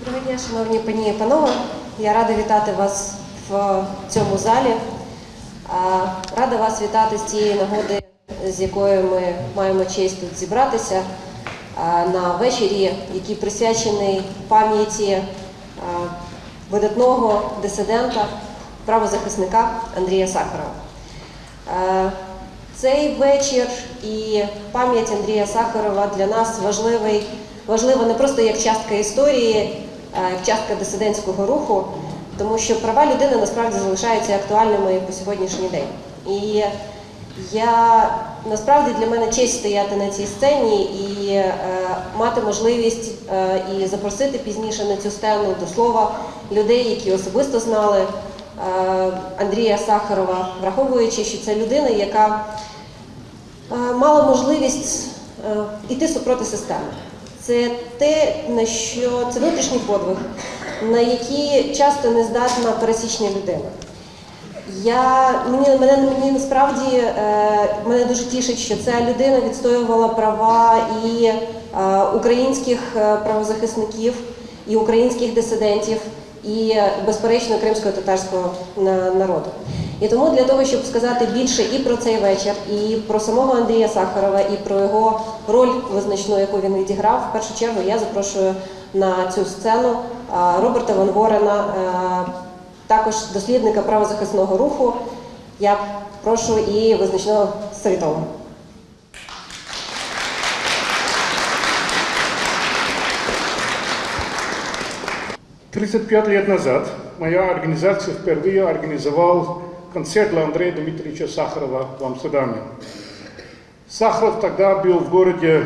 Доброго дня, шановні пані і панове. Я рада вітати вас в цьому залі. Рада вас вітати з тієї нагоди, з якою ми маємо честь тут зібратися на вечорі, який присвячений пам'яті видатного дисидента, правозахисника Андрія Сахарова. Цей вечір і пам'ять Андрія Сахарова для нас важлива не просто як частка історії, а як частка дисидентського руху, тому що права людини насправді залишаються актуальними по сьогоднішній день. І насправді для мене честь стояти на цій сцені і мати можливість і запросити пізніше на цю сцену до слова людей, які особисто знали Андрія Сахарова, враховуючи, що це людина, яка мала можливість йти супроти системи. Це це внутрішній подвиг, на який часто не здатна пересічна людина. Мене дуже тішить, що ця людина відстоювала права і українських правозахисників, і українських дисидентів, і, безперечно, кримсько-татарського народу. І тому для того, щоб сказати більше і про цей вечір, і про самого Андрія Сахарова, і про його роль визначну, яку він відіграв, в першу чергу я запрошую на цю сцену Роберта Ван Ворена, також дослідника правозахисного руху. Я прошу і визначного світового. 35 лет назад моя организация впервые организовала концерт для Андрея Дмитриевича Сахарова в Амстердаме. Сахаров тогда был в городе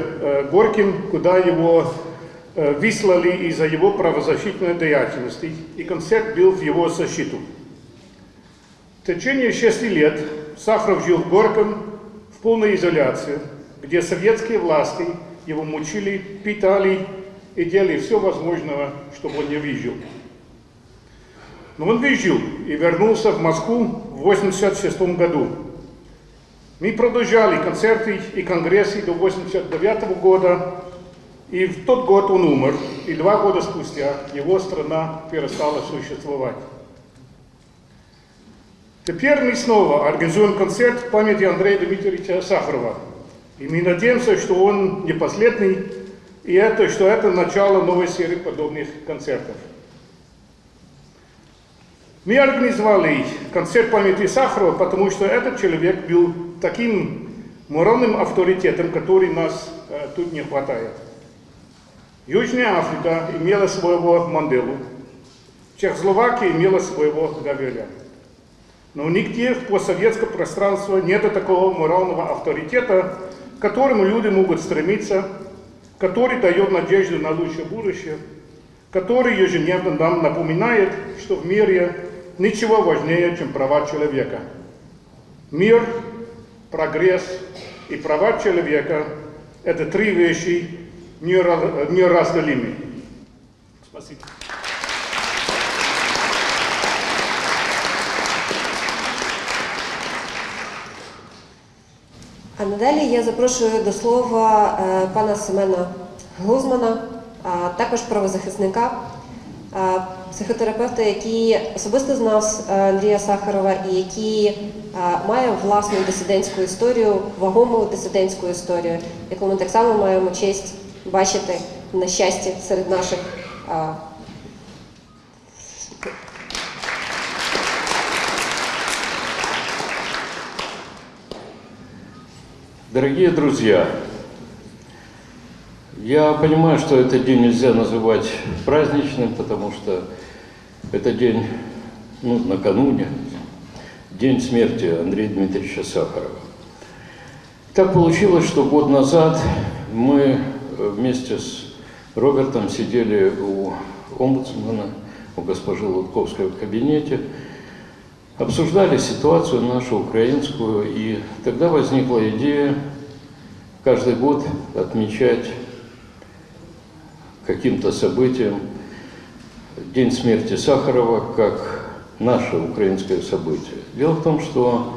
Горьким, куда его выслали из-за его правозащитной деятельности, и концерт был в его защиту. В течение 6 лет Сахаров жил в Горьком в полной изоляции, где советские власти его мучили, питали и делали все возможное, чтобы он не выжил. Но он выжил и вернулся в Москву в 1986 году. Мы продолжали концерты и конгрессы до 1989 года, и в тот год он умер, и 2 года спустя его страна перестала существовать. Теперь мы снова организуем концерт в памяти Андрея Дмитриевича Сахарова, и мы надеемся, что он не последний, и что это начало новой серии подобных концертов. Мы организовали концерт памяти Сахарова, потому что этот человек был таким моральным авторитетом, который нас тут не хватает. Южная Африка имела своего Манделу, Чехословакия имела своего Гавеля. Но нигде в постсоветском пространстве нет такого морального авторитета, к которому люди могут стремиться, который дает надежду на лучшее будущее, который ежедневно нам напоминает, что в мире ничего важнее, чем права человека. Мир, прогресс и права человека – это 3 вещи неразделимы. Спасибо. А надалі я запрошую до слова пана Семена Глузмана, також правозахисника, психотерапевта, який особисто знав Андрія Сахарова і який має власну дисидентську історію, вагому дисидентську історію, яку ми так само маємо честь бачити, на щастя, серед наших. Дорогие друзья, я понимаю, что этот день нельзя называть праздничным, потому что это день, накануне, день смерти Андрея Дмитриевича Сахарова. Так получилось, что год назад мы вместе с Робертом сидели у омбудсмена, у госпожи Лутковской в кабинете, обсуждали ситуацию нашу украинскую, и тогда возникла идея каждый год отмечать каким-то событием День смерти Сахарова как наше украинское событие. Дело в том, что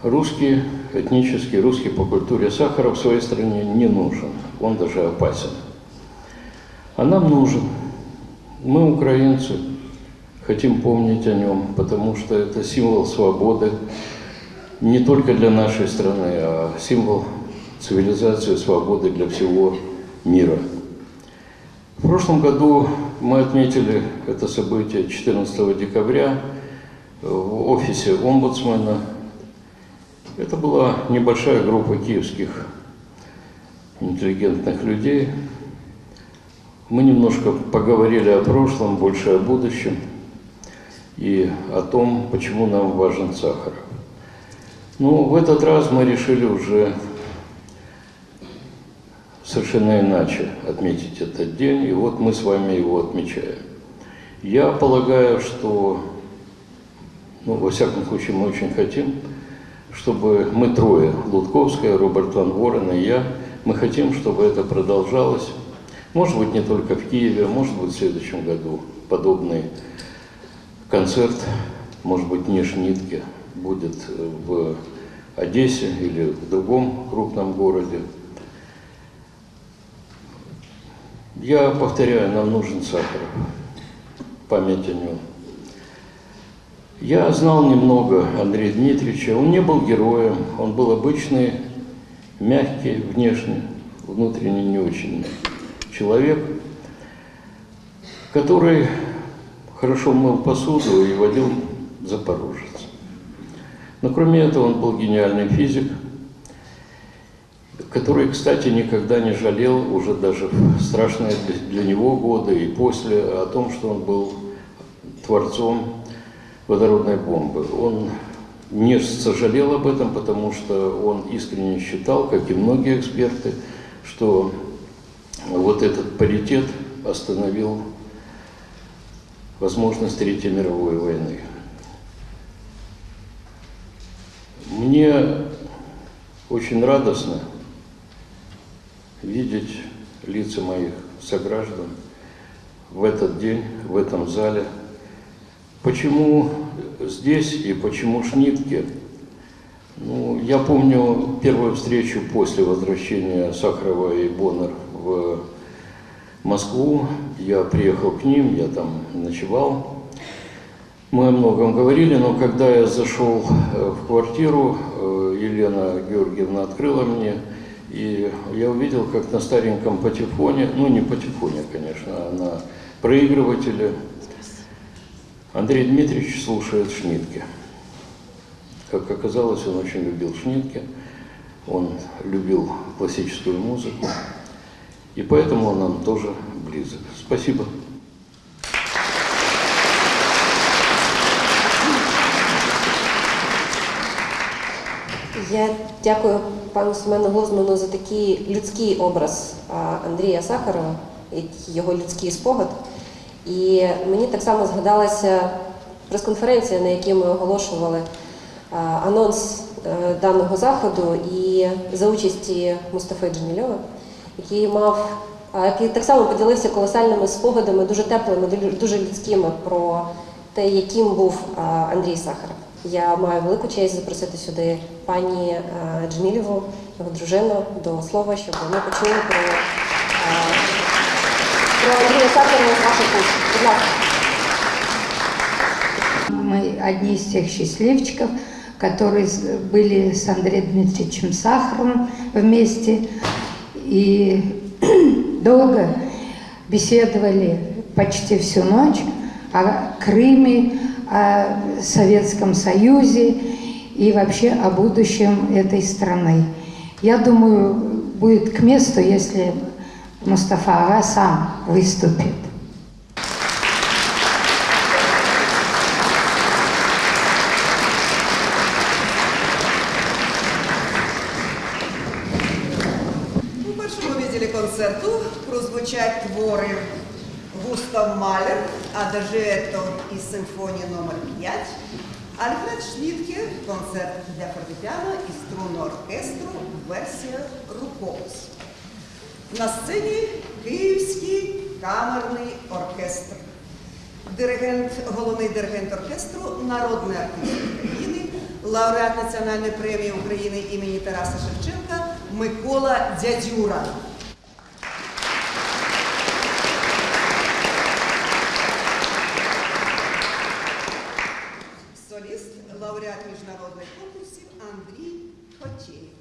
русский, этнический русский по культуре Сахаров в своей стране не нужен, он даже опасен. А нам нужен. Мы, украинцы, хотим помнить о нем, потому что это символ свободы не только для нашей страны, а символ цивилизации, свободы для всего мира. В прошлом году мы отметили это событие 14 декабря в офисе омбудсмена. Это была небольшая группа киевских интеллигентных людей. Мы немножко поговорили о прошлом, больше о будущем и о том, почему нам важен Сахаров. Ну, в этот раз мы решили уже совершенно иначе отметить этот день, и вот мы с вами его отмечаем. Я полагаю, что, ну, во всяком случае, мы очень хотим, чтобы мы трое, Лутковская, Роберт Ван Ворен и я, мы хотим, чтобы это продолжалось. Может быть, не только в Киеве, может быть, в следующем году подобный концерт, может быть, не Шнитке, будет в Одессе или в другом крупном городе. Я повторяю, нам нужен Сахаров, память о нем. Я знал немного Андрея Дмитриевича, он не был героем, он был обычный, мягкий внешне, внутренне не очень человек, который хорошо мыл посуду и водил Запорожец. Но кроме этого он был гениальный физик, который, кстати, никогда не жалел, уже даже в страшные для него годы и после, о том, что он был творцом водородной бомбы. Он не сожалел об этом, потому что он искренне считал, как и многие эксперты, что вот этот паритет остановил возможность Третьей мировой войны. Мне очень радостно видеть лица моих сограждан в этот день, в этом зале. Почему здесь и почему Шнитке? Ну, я помню первую встречу после возвращения Сахарова и Боннер в Москву. Я приехал к ним, я там ночевал. Мы о многом говорили, но когда я зашел в квартиру, Елена Георгиевна открыла мне, и я увидел, как на стареньком патефоне, ну не патефоне, конечно, а на проигрывателе, Андрей Дмитриевич слушает Шнитке. Как оказалось, он очень любил Шнитке, он любил классическую музыку, и поэтому он нам тоже близок. Спасибо. Я дякую пану Семену Глозману за такий людський образ Андрія Сахарова, його людський спогад. І мені так само згадалася прес-конференція, на якій ми оголошували анонс даного заходу, і за участі Мустафи Джемільова, який так само поділився колосальними спогадами, дуже теплими, дуже людськими про те, яким був Андрій Сахаров. Я маю велику честь запросити сюди пані Джемілєву, його дружину, до слова, щоб ми почули про Андрія Сахарова з ваших уст. Будь ласка. Мы одни из тех счастливчиков, которые были с Андреем Дмитриевичем Сахаровым вместе и долго беседовали почти всю ночь о Крыме, о Советском Союзе и вообще о будущем этой страны. Я думаю, будет к месту, если Мустафа Ага сам выступит. У першому відділі концерту прозвучать твори Густав Малер, Адажіето із симфонії номер 5, Альфред Шнітке, концерт для фортепіано і струнного оркестру, версія рукопис. На сцені Київський камерний оркестр. Головний диригент оркестру, народний артист України, лауреат Національної премії України імені Тараса Шевченка Микола Дядюра. лауреат міжнародних конкурсів Андрій Хотєєв.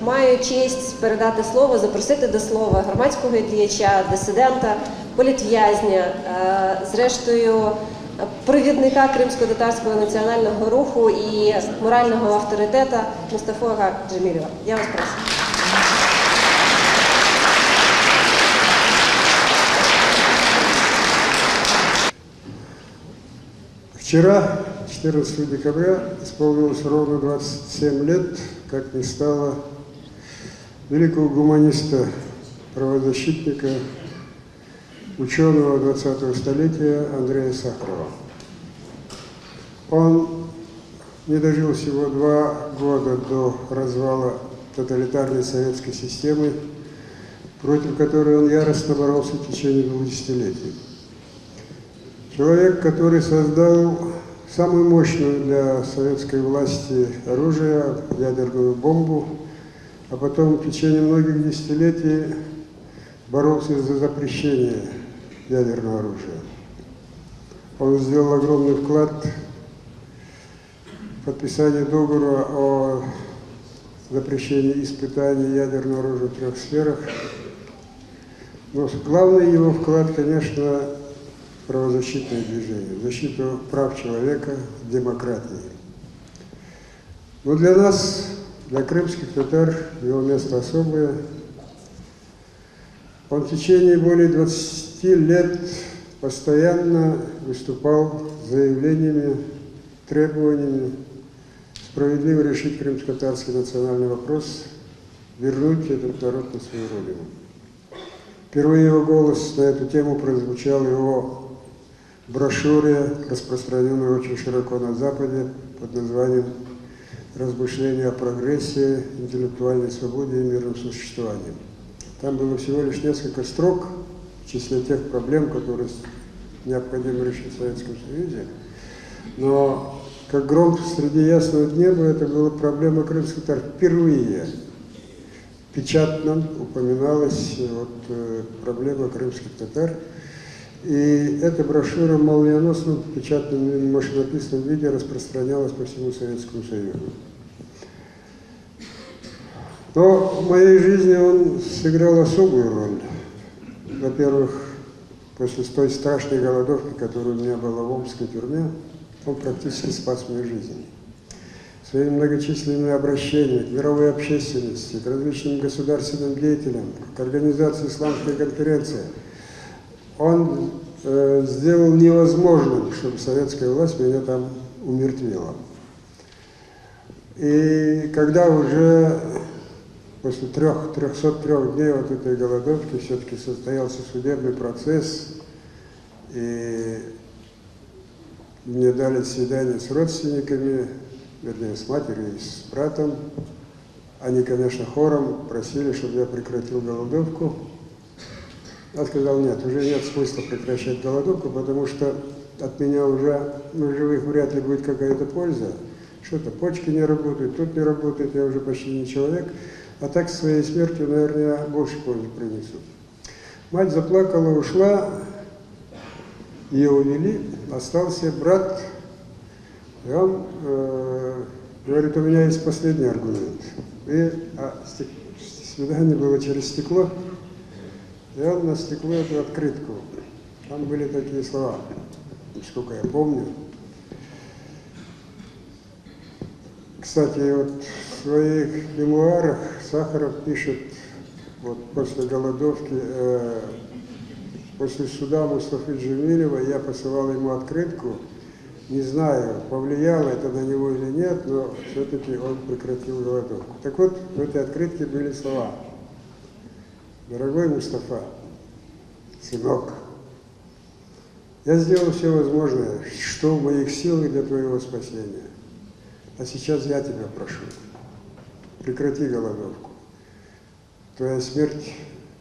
маю честь передати слово, запросити до слова громадського діяча, дисидента, політв'язня, зрештою провідника кримсько-татарського національного руху і морального авторитета Мустафу Джемілєва. Я вас прошу. Вчера, 14 декабря, исполнилось ровно 27 лет, как не стало великого гуманиста, правозащитника, ученого 20-го столетия Андрея Сахарова. Он не дожил всего 2 года до развала тоталитарной советской системы, против которой он яростно боролся в течение 2 десятилетий. Человек, который создал самую мощную для советской власти оружие, ядерную бомбу, а потом в течение многих десятилетий боролся за запрещение ядерного оружия. Он сделал огромный вклад в подписание договора о запрещении испытаний ядерного оружия в 3 сферах. Но главный его вклад, конечно, правозащитное движение, защиту прав человека, демократии. Но для нас, для крымских татар, его место особое. Он в течение более 20 лет постоянно выступал с заявлениями, требованиями справедливо решить крымско-татарский национальный вопрос, вернуть этот народ на свою родину. Впервые его голос на эту тему прозвучал в его брошюре, распространенной очень широко на Западе, под названием «Размышления о прогрессе, интеллектуальной свободе и мирном существовании». Там было всего лишь несколько строк в числе тех проблем, которые необходимо решить в Советском Союзе. Но как гром среди ясного неба, это была проблема крымских татар. Впервые печатно упоминалась проблема крымских татар. И эта брошюра в молниеносном, печатном, машинописном виде распространялась по всему Советскому Союзу. Но в моей жизни он сыграл особую роль. Во-первых, после той страшной голодовки, которая у меня была в омской тюрьме, он практически спас мою жизнь. Своими многочисленными обращениями к мировой общественности, к различным государственным деятелям, к организации исламской конференции, он сделал невозможным, чтобы советская власть меня там умертвила. И когда уже после 303 дней вот этой голодовки все-таки состоялся судебный процесс, и мне дали свидание с родственниками, вернее, с матерью и с братом. Они, конечно, хором просили, чтобы я прекратил голодовку. Я сказал, нет, уже нет смысла прекращать голодовку, потому что от меня уже, живых вряд ли будет какая-то польза. Что-то почки не работают, тут не работает, я уже почти не человек. А так своей смертью, наверное, я больше пользы принесу. Мать заплакала, ушла, ее увели, остался брат, и он говорит, у меня есть последний аргумент. Свидание было через стекло, и он на стекло эту открытку. Там были такие слова, сколько я помню. Кстати, вот в своих мемуарах Сахаров пишет, вот после голодовки, после суда Мустафы Джемилева я посылал ему открытку. Не знаю, повлияло это на него или нет, но все-таки он прекратил голодовку. Так вот, в этой открытке были слова. Дорогой Мустафа, сынок, я сделал все возможное, что в моих силах для твоего спасения. А сейчас я тебя прошу, прекрати голодовку. Твоя смерть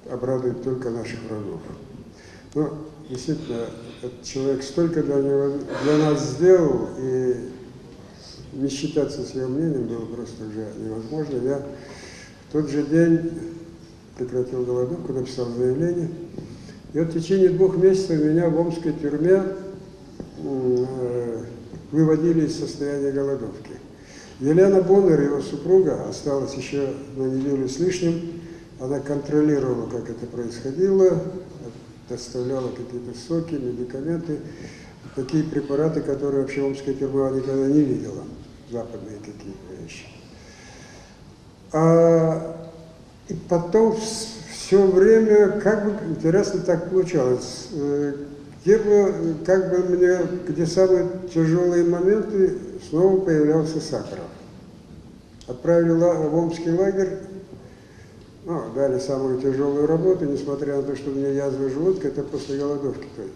обрадует только наших врагов. Ну, действительно, этот человек столько для нас сделал, и не считаться с его мнением было просто уже невозможно. Я в тот же день прекратил голодовку, написал заявление. И вот в течение 2 месяцев меня в омской тюрьме выводили из состояния голодовки. Елена Боннер, его супруга, осталась еще на неделю с лишним. Она контролировала, как это происходило, доставляла какие-то соки, медикаменты, такие препараты, которые вообще омская тюрьма никогда не видела, западные какие-то вещи. И потом все время, как бы интересно так получалось, где самые тяжелые моменты, снова появлялся Сахаров. Отправили в омский лагерь, дали самую тяжелую работу, несмотря на то, что у меня язва желудка, это после голодовки той.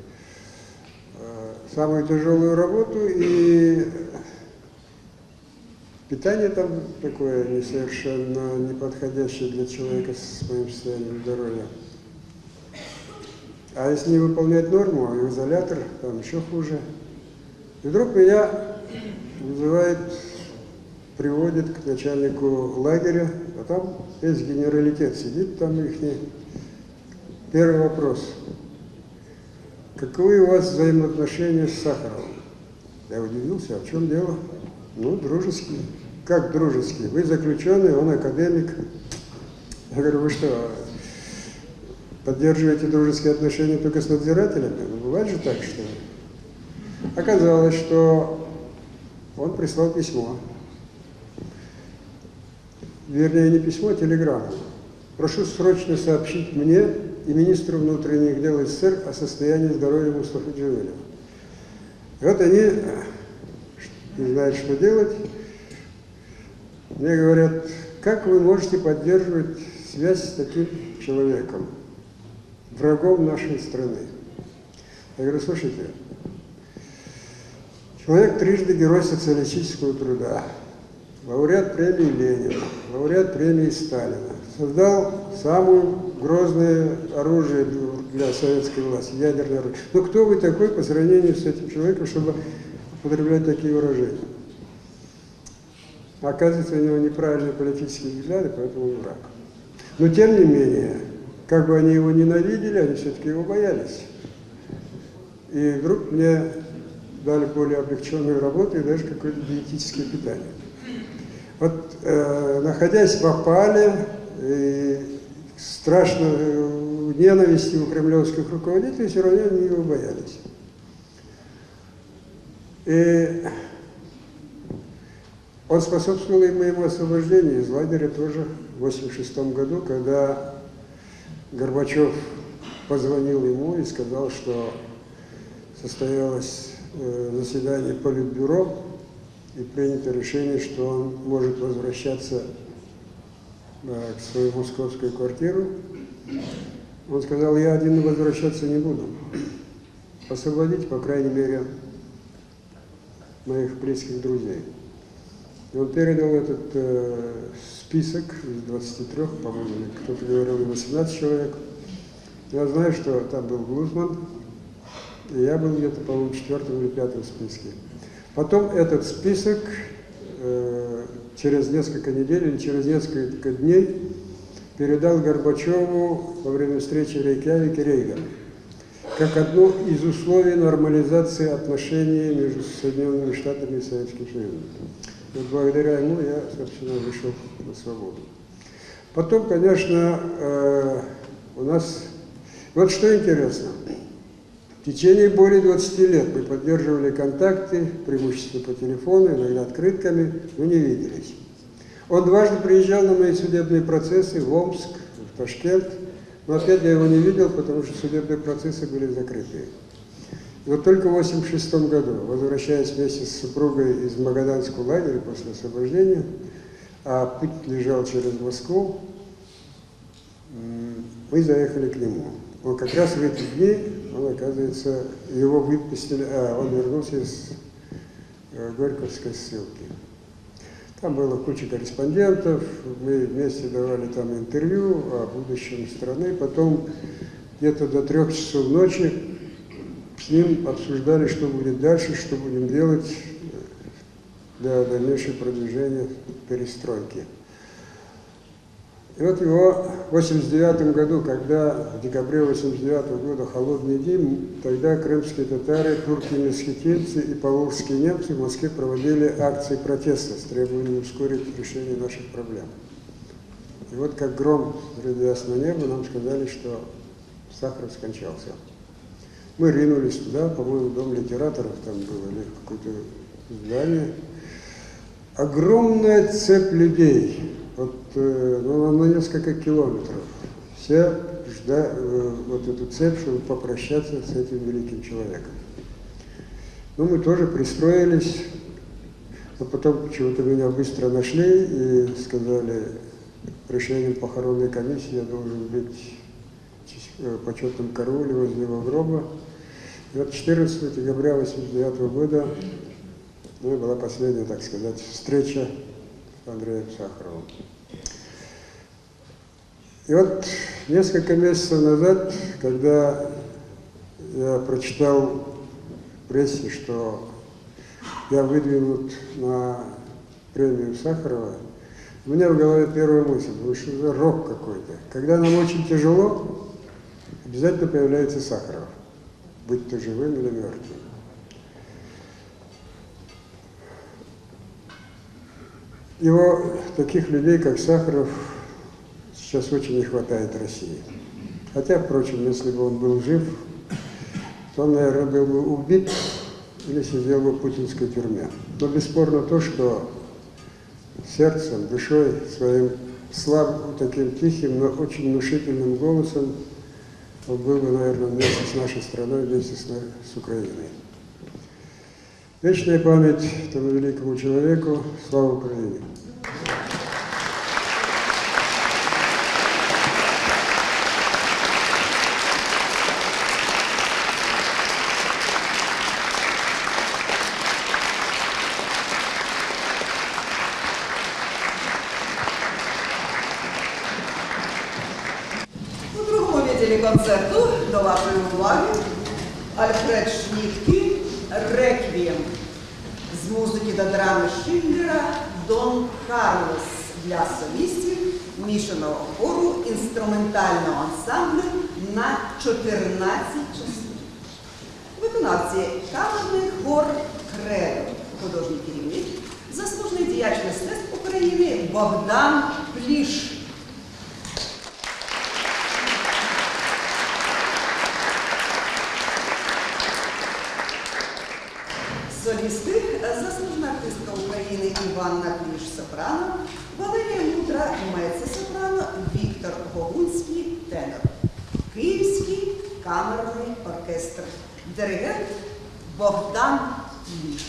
Самую тяжелую работу, и питание там такое не совершенно неподходящее для человека с моим состоянием здоровья. А если не выполнять норму, в изолятор, там еще хуже. И вдруг меня приводит к начальнику лагеря, а там весь генералитет сидит, там ихний. Первый вопрос. Каковы у вас взаимоотношения с Сахаровым? Я удивился, а в чем дело? Дружеские. Как дружеские? Вы заключенный, он академик. Я говорю, вы что, поддерживаете дружеские отношения только с надзирателями? Бывает же так, что... Оказалось, что он прислал письмо. Вернее, не письмо, а телеграмму. Прошу срочно сообщить мне и министру внутренних дел СССР о состоянии здоровья Мустафы Джемилева. И вот они не знают, что делать. Мне говорят, как вы можете поддерживать связь с таким человеком, врагом нашей страны? Я говорю, слушайте, человек трижды Герой социалистического труда, лауреат премии Ленина, лауреат премии Сталина, создал самое грозное оружие для советской власти, ядерное оружие. Но кто вы такой по сравнению с этим человеком, чтобы употреблять такие выражения? Оказывается, у него неправильные политические взгляды, поэтому он враг. Но тем не менее, как бы они его ненавидели, они все-таки его боялись. И вдруг мне дали более облегченную работу и даже какое-то диетическое питание. Вот, находясь в опале и страшной ненависти у кремлевских руководителей, все равно они его боялись. И он способствовал и моему освобождению из лагеря тоже в 1986 году, когда Горбачев позвонил ему и сказал, что состоялось заседание Политбюро, и принято решение, что он может возвращаться к свою московскую квартиру. Он сказал, я один возвращаться не буду. Освободить, по крайней мере, моих близких друзей. И он передал этот список из 23, по-моему, кто-то говорил, 18 человек. Я знаю, что там был Глузман, и я был где-то, по-моему, в 4-м или 5-м списке. Потом этот список через несколько недель или через несколько дней передал Горбачеву во время встречи в Рейкьявике Рейган, как одно из условий нормализации отношений между Соединенными Штатами и Советским Союзом. Вот благодаря ему я, собственно, вышел на свободу. Потом, конечно, у нас... Вот что интересно. В течение более 20 лет мы поддерживали контакты, преимущественно по телефону, иногда открытками, но не виделись. Он дважды приезжал на мои судебные процессы в Омск, в Ташкент, но опять я его не видел, потому что судебные процессы были закрыты. И вот только в 1986 году, возвращаясь вместе с супругой из Магаданского лагеря после освобождения, а путь лежал через Москву, мы заехали к нему. Он как раз в эти дни, он, оказывается, его выпустили, он вернулся из Горьковской ссылки. Там была куча корреспондентов, мы вместе давали там интервью о будущем страны. Потом где-то до 3 часов ночи с ним обсуждали, что будет дальше, что будем делать для дальнейшего продвижения перестройки. И вот его в 89 году, когда в декабре 89 года холодный день, тогда крымские татары, турки, месхетинцы и поволжские немцы в Москве проводили акции протеста с требованием ускорить решение наших проблем. И вот как гром среди ясного неба нам сказали, что Сахаров скончался. Мы ринулись туда, по-моему, дом литераторов там был, или какое-то здание. Огромная цепь людей, вот, на несколько километров. Все ждали вот эту цепь, чтобы попрощаться с этим великим человеком. Ну, мы тоже пристроились, но потом почему-то меня быстро нашли и сказали, решением похоронной комиссии я должен быть в почетном карауле возле его гроба. И вот 14 декабря 1989 года была последняя, так сказать, встреча с Андреем Сахаровым. И вот несколько месяцев назад, когда я прочитал в прессе, что я выдвинут на премию Сахарова, у меня в голове первая мысль, ну что за рок какой-то. Когда нам очень тяжело, обязательно появляется Сахаров, будь то живым или мертвым. Его, таких людей, как Сахаров, сейчас очень не хватает России. Хотя, впрочем, если бы он был жив, то он, наверное, был бы убит или сидел бы в путинской тюрьме. Но бесспорно то, что сердцем, душой, своим слабым, таким тихим, но очень внушительным голосом он был бы, наверное, вместе с нашей страной, вместе с Украиной. Вечная память этому великому человеку. Слава Украине! У другому відділі концерту до вашої уваги Альфред Шніткі «Реквієм» з музики до драми Шиллера «Дон Карлос» для солістів мішаного хору інструментального ансамблю на 14 часів. Виконавці камерний хор «Кредо», художній керівник, заслужений діяч мистецтв України Богдан Пліш. Солісти – заслужена артистка України Іванна Кліш сопрано, Валерія Мудра меццо-сопрано, Віктор Гогунський тенор. Київський камерний оркестр. Диригент Богдан Пліш.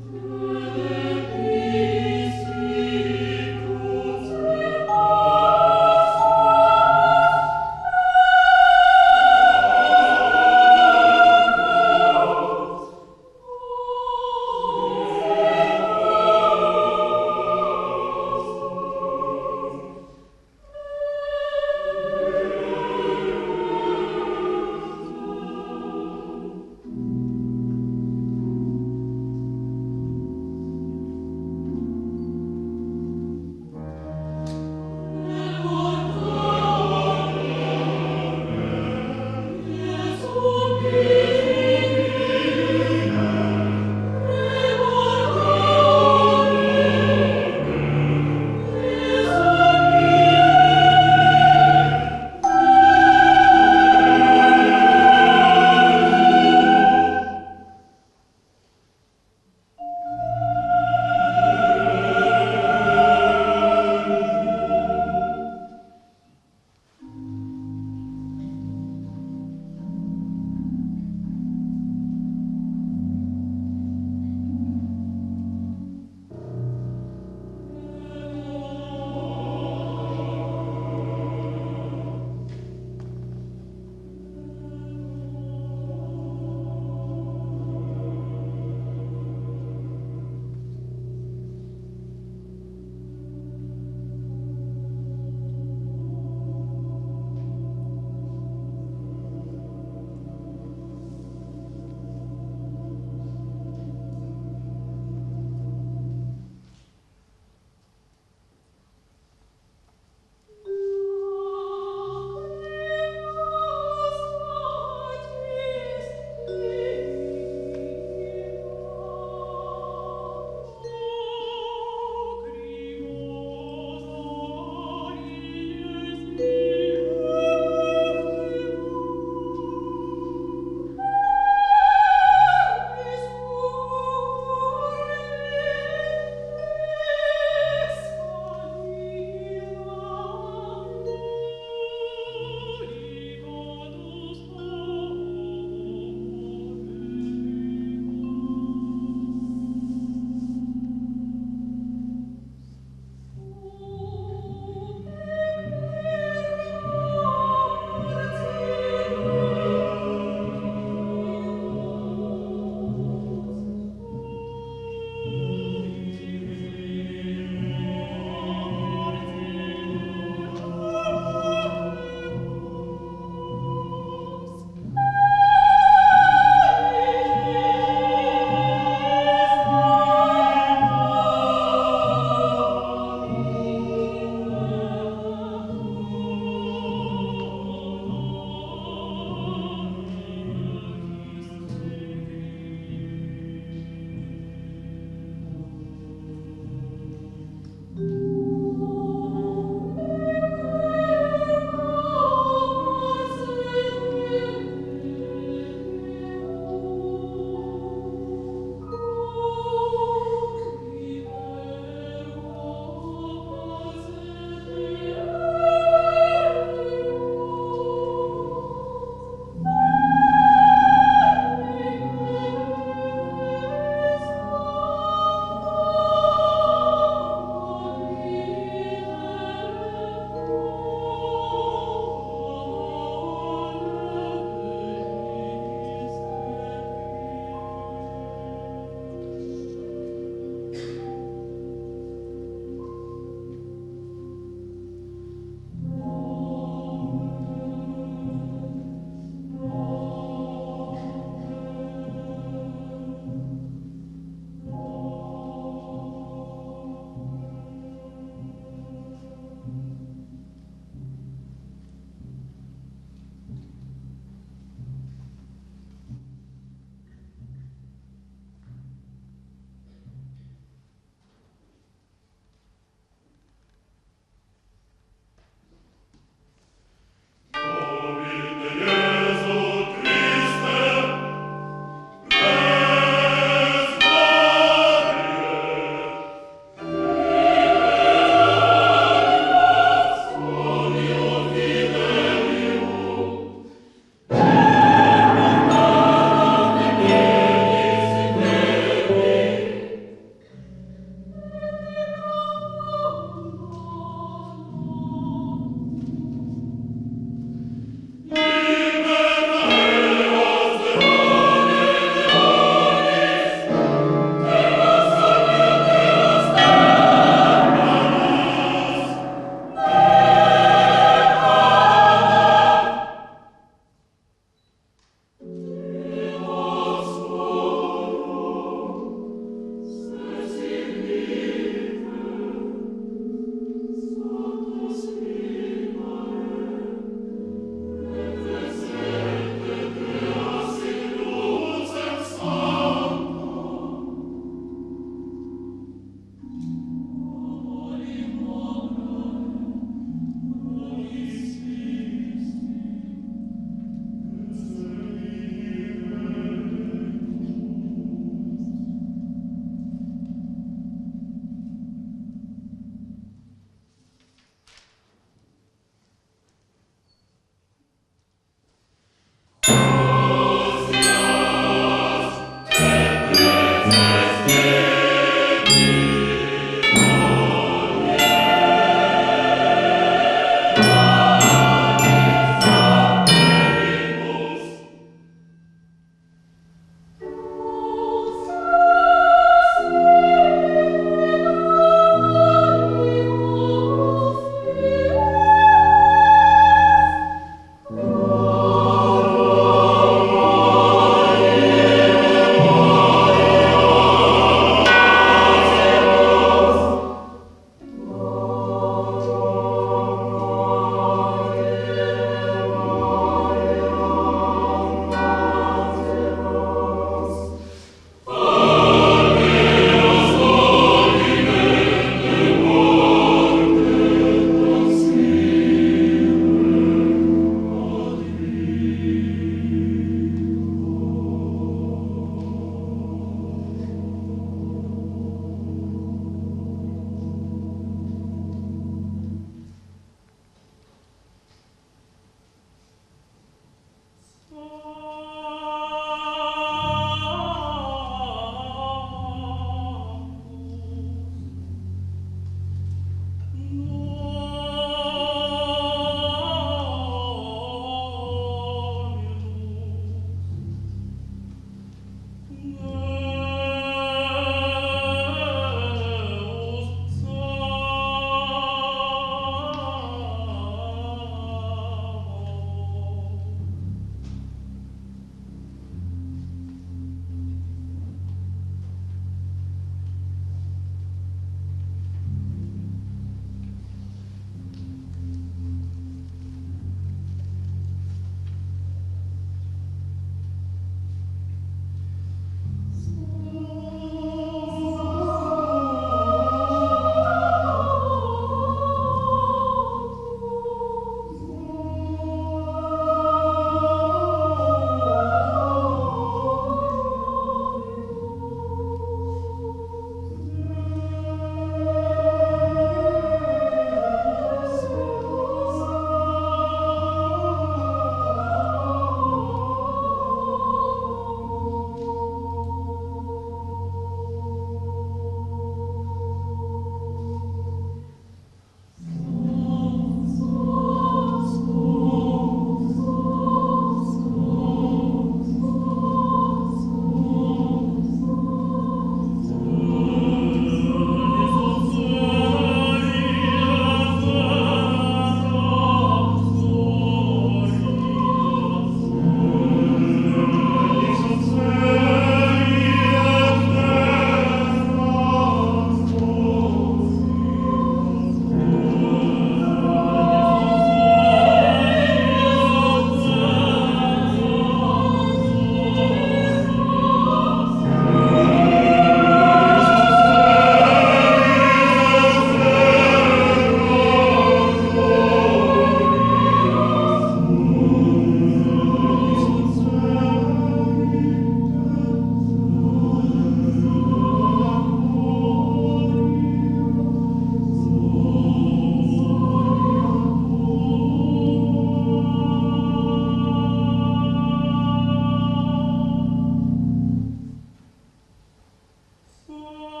Oh